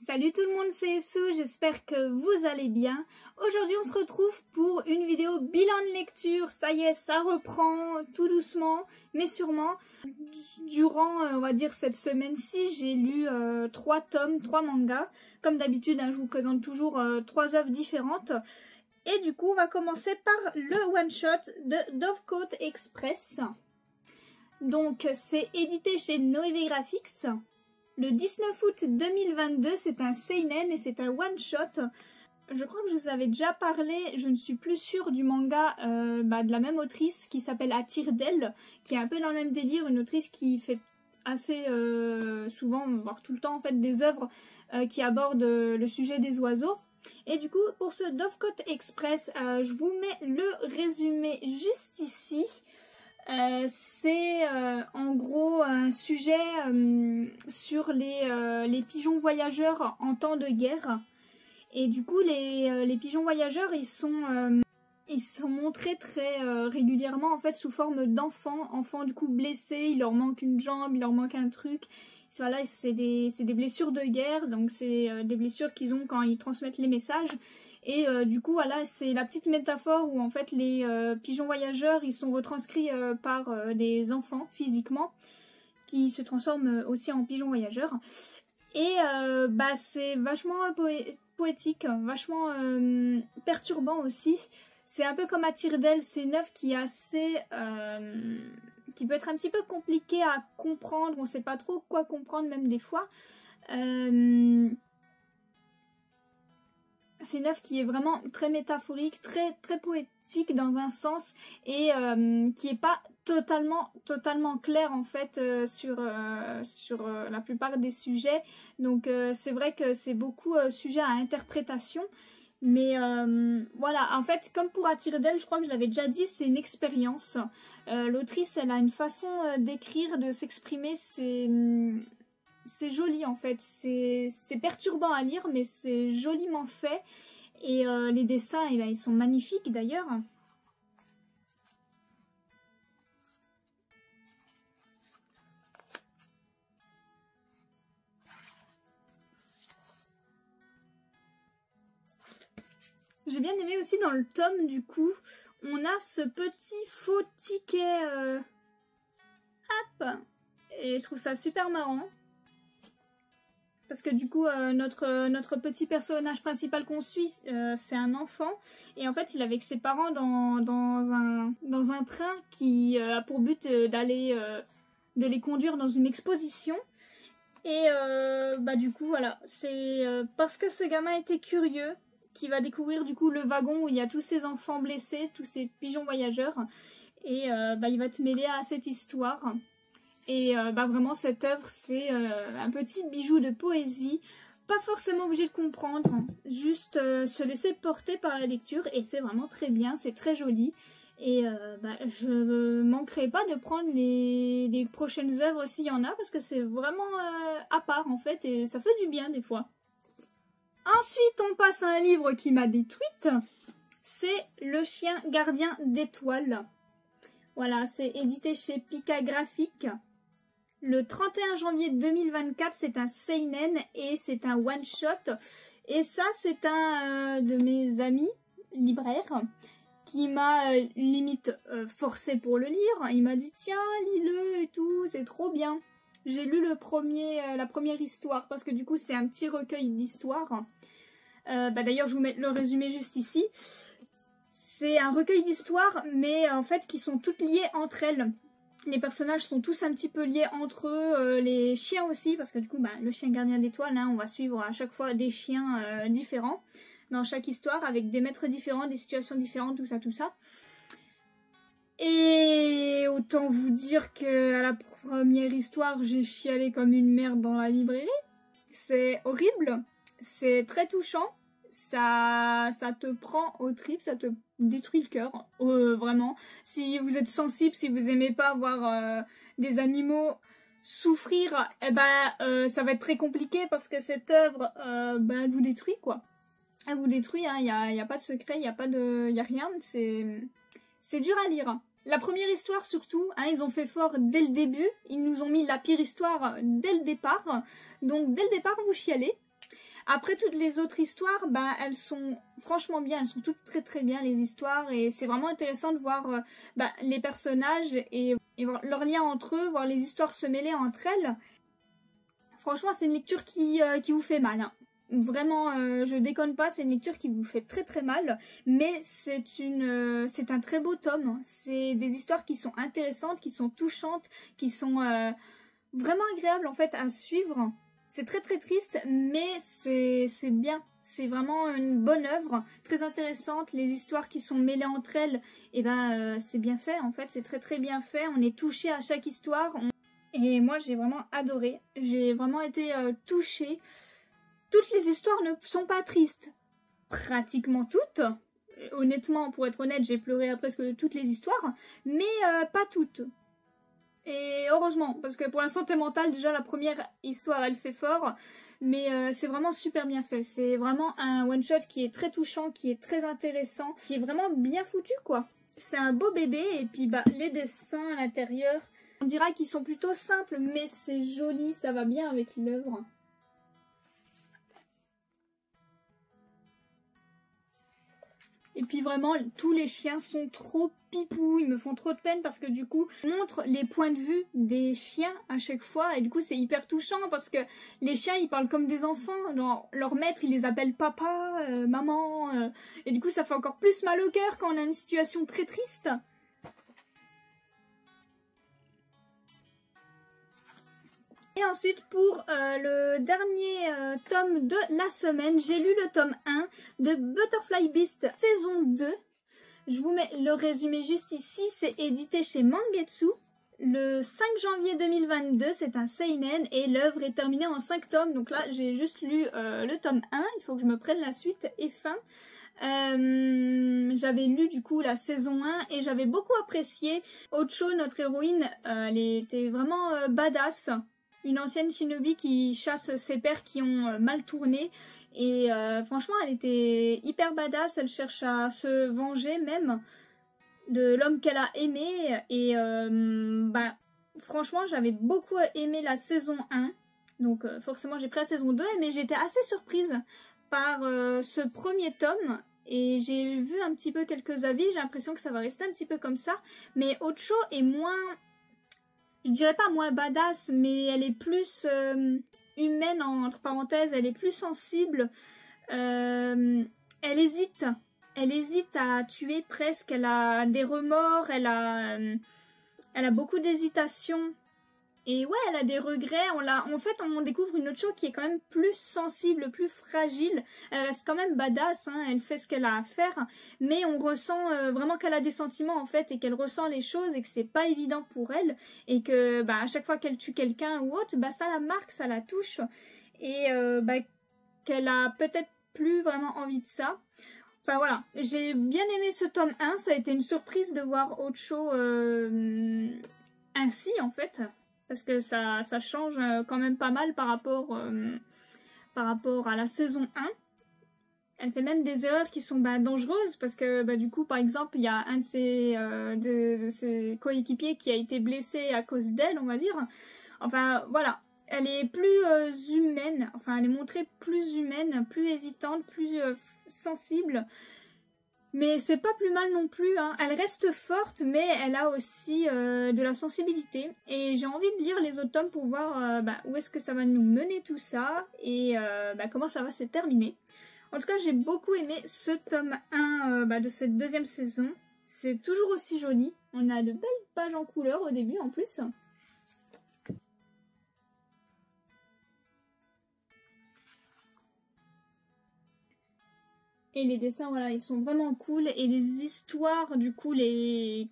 Salut tout le monde, c'est Sou, j'espère que vous allez bien. Aujourd'hui on se retrouve pour une vidéo bilan de lecture. Ça y est, ça reprend tout doucement, mais sûrement. Durant, on va dire, cette semaine-ci, j'ai lu 3 tomes, 3 mangas. Comme d'habitude, je vous présente toujours 3 œuvres différentes. Et du coup, on va commencer par le one-shot de Dovecote Express. Donc, c'est édité chez Noévé Graphics. Le 19 août 2022, c'est un seinen et c'est un one-shot. Je crois que je vous avais déjà parlé, je ne suis plus sûre du manga de la même autrice qui s'appelle À tire d'aile, qui est un peu dans le même délire, une autrice qui fait assez souvent, voire tout le temps en fait, des œuvres qui abordent le sujet des oiseaux. Et du coup, pour ce Dovecote Express, je vous mets le résumé juste ici. C'est en gros un sujet sur les pigeons voyageurs en temps de guerre. Et du coup, les pigeons voyageurs, ils sont montrés très régulièrement en fait sous forme enfants du coup blessés, il leur manque une jambe, il leur manque un truc. Voilà, c'est des blessures de guerre, donc c'est des blessures qu'ils ont quand ils transmettent les messages. Et du coup, voilà, c'est la petite métaphore où en fait les pigeons voyageurs, ils sont retranscrits par des enfants physiquement, qui se transforment aussi en pigeons voyageurs. Et c'est vachement poétique, vachement perturbant aussi. C'est un peu comme À tire d'aile, c'est une œuvre qui est assez... qui peut être un petit peu compliquée à comprendre, on sait pas trop quoi comprendre même des fois. C'est une œuvre qui est vraiment très métaphorique, très poétique dans un sens et qui est pas totalement claire en fait sur la plupart des sujets. Donc c'est vrai que c'est beaucoup sujet à interprétation. Mais voilà, en fait, comme pour À tire d'aile, je crois que je l'avais déjà dit, c'est une expérience. L'autrice, elle a une façon d'écrire, de s'exprimer, c'est joli en fait, c'est perturbant à lire mais c'est joliment fait et les dessins ils sont magnifiques d'ailleurs. J'ai bien aimé aussi dans le tome du coup, on a ce petit faux ticket hop, et je trouve ça super marrant. Parce que du coup, notre petit personnage principal qu'on suit, c'est un enfant. Et en fait, il est avec ses parents dans un train qui a pour but de les conduire dans une exposition. Et du coup, voilà. C'est parce que ce gamin était curieux qu'il va découvrir du coup le wagon où il y a tous ces enfants blessés, tous ces pigeons voyageurs. Et il va te mêler à cette histoire. Et vraiment cette œuvre c'est un petit bijou de poésie, pas forcément obligé de comprendre, juste se laisser porter par la lecture et c'est vraiment très bien, c'est très joli et je manquerai pas de prendre les prochaines œuvres s'il y en a parce que c'est vraiment à part en fait et ça fait du bien des fois. Ensuite on passe à un livre qui m'a détruite, c'est Le chien gardien d'étoiles. Voilà, c'est édité chez Pika Graphics. Le 31 janvier 2024, c'est un seinen et c'est un one-shot. Et ça, c'est un de mes amis libraires qui m'a limite forcé pour le lire. Il m'a dit, tiens, lis-le et tout, c'est trop bien. J'ai lu la première histoire parce que du coup, c'est un petit recueil d'histoires. D'ailleurs, je vous mets le résumé juste ici. C'est un recueil d'histoires, mais en fait, qui sont toutes liées entre elles. Les personnages sont tous un petit peu liés entre eux, les chiens aussi, parce que du coup, le chien gardien d'étoiles, on va suivre à chaque fois des chiens différents dans chaque histoire, avec des maîtres différents, des situations différentes, tout ça. Et autant vous dire que à la première histoire, j'ai chialé comme une merde dans la librairie. C'est horrible, c'est très touchant. Ça te prend aux tripes, ça te détruit le cœur, vraiment. Si vous êtes sensible, si vous aimez pas voir des animaux souffrir, ça va être très compliqué parce que cette œuvre, elle vous détruit quoi. Elle vous détruit, il y a pas de secret, il y a rien, c'est dur à lire. La première histoire surtout, ils ont fait fort dès le début, ils nous ont mis la pire histoire dès le départ, donc dès le départ vous chialez. Après, toutes les autres histoires, bah, elles sont franchement bien, elles sont toutes très très bien les histoires, et c'est vraiment intéressant de voir bah, les personnages et voir leurs liens entre eux, voir les histoires se mêler entre elles. Franchement, c'est une lecture qui vous fait mal, hein. Vraiment, je déconne pas, c'est une lecture qui vous fait très très mal, mais c'est un très beau tome. C'est des histoires qui sont intéressantes, qui sont touchantes, qui sont vraiment agréables en fait à suivre. C'est très très triste, mais c'est bien. C'est vraiment une bonne œuvre, très intéressante. Les histoires qui sont mêlées entre elles, et ben c'est bien fait en fait, c'est très très bien fait. On est touché à chaque histoire. Et moi j'ai vraiment adoré, j'ai vraiment été touchée. Toutes les histoires ne sont pas tristes, pratiquement toutes. Honnêtement, pour être honnête, j'ai pleuré à presque toutes les histoires, mais pas toutes. Et heureusement, parce que pour la santé mentale, déjà la première histoire elle fait fort, mais c'est vraiment super bien fait. C'est vraiment un one-shot qui est très touchant, qui est très intéressant, qui est vraiment bien foutu quoi. C'est un beau bébé, et puis bah les dessins à l'intérieur, on dira qu'ils sont plutôt simples, mais c'est joli, ça va bien avec l'œuvre. Et puis vraiment, tous les chiens sont trop pipous, ils me font trop de peine parce que du coup, ils montrent les points de vue des chiens à chaque fois, et du coup c'est hyper touchant parce que les chiens ils parlent comme des enfants, genre, leur maître il les appelle papa, maman, et du coup ça fait encore plus mal au cœur quand on a une situation très triste. Et ensuite, pour le dernier tome de la semaine, j'ai lu le tome 1 de Butterfly Beast saison 2. Je vous mets le résumé juste ici, c'est édité chez Mangetsu. Le 5 janvier 2022, c'est un seinen et l'œuvre est terminée en 5 tomes. Donc là, j'ai juste lu le tome 1, il faut que je me prenne la suite et fin. J'avais lu du coup la saison 1 et j'avais beaucoup apprécié. Ocho, notre héroïne, elle était vraiment badass. Une ancienne shinobi qui chasse ses pères qui ont mal tourné. Et franchement, elle était hyper badass. Elle cherche à se venger même de l'homme qu'elle a aimé. Et bah, franchement, j'avais beaucoup aimé la saison 1. Donc forcément, j'ai pris la saison 2. Mais j'étais assez surprise par ce premier tome. Et j'ai vu un petit peu quelques avis. J'ai l'impression que ça va rester un petit peu comme ça. Mais Ocho est moins... Je dirais pas moins badass, mais elle est plus humaine, entre parenthèses, elle est plus sensible. Elle hésite à tuer presque, elle a des remords, elle a beaucoup d'hésitation. Et ouais, elle a des regrets. En fait, on découvre une Ocho qui est quand même plus sensible, plus fragile. Elle reste quand même badass, hein, elle fait ce qu'elle a à faire. Mais on ressent vraiment qu'elle a des sentiments en fait, et qu'elle ressent les choses, et que c'est pas évident pour elle. Et que bah, à chaque fois qu'elle tue quelqu'un ou autre, bah, ça la marque, ça la touche. Et bah, qu'elle a peut-être plus vraiment envie de ça. Enfin voilà, j'ai bien aimé ce tome 1. Ça a été une surprise de voir Ocho ainsi en fait. Parce que ça change quand même pas mal par rapport à la saison 1. Elle fait même des erreurs qui sont dangereuses, parce que du coup, par exemple, il y a un de ses coéquipiers qui a été blessé à cause d'elle, on va dire. Enfin, voilà. Elle est plus humaine, enfin, elle est montrée plus humaine, plus hésitante, plus sensible. Mais c'est pas plus mal non plus, hein. Elle reste forte, mais elle a aussi de la sensibilité. Et j'ai envie de lire les autres tomes pour voir où est-ce que ça va nous mener tout ça, et comment ça va se terminer. En tout cas, j'ai beaucoup aimé ce tome 1 de cette deuxième saison. C'est toujours aussi joli. On a de belles pages en couleur au début en plus. Et les dessins, voilà, ils sont vraiment cool. Et les histoires, du coup,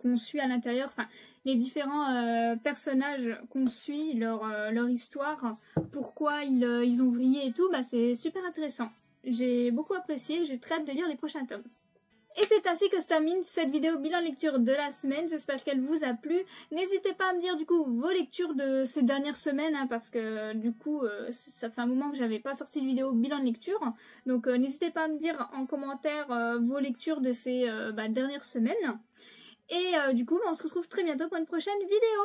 qu'on suit à l'intérieur, enfin, les différents personnages qu'on suit, leur histoire, pourquoi ils ont vrillé et tout, c'est super intéressant. J'ai beaucoup apprécié, j'ai très hâte de lire les prochains tomes. Et c'est ainsi que se termine cette vidéo bilan lecture de la semaine. J'espère qu'elle vous a plu. N'hésitez pas à me dire du coup vos lectures de ces dernières semaines, hein, parce que du coup ça fait un moment que j'avais pas sorti de vidéo bilan de lecture. Donc n'hésitez pas à me dire en commentaire vos lectures de ces dernières semaines. Et du coup on se retrouve très bientôt pour une prochaine vidéo.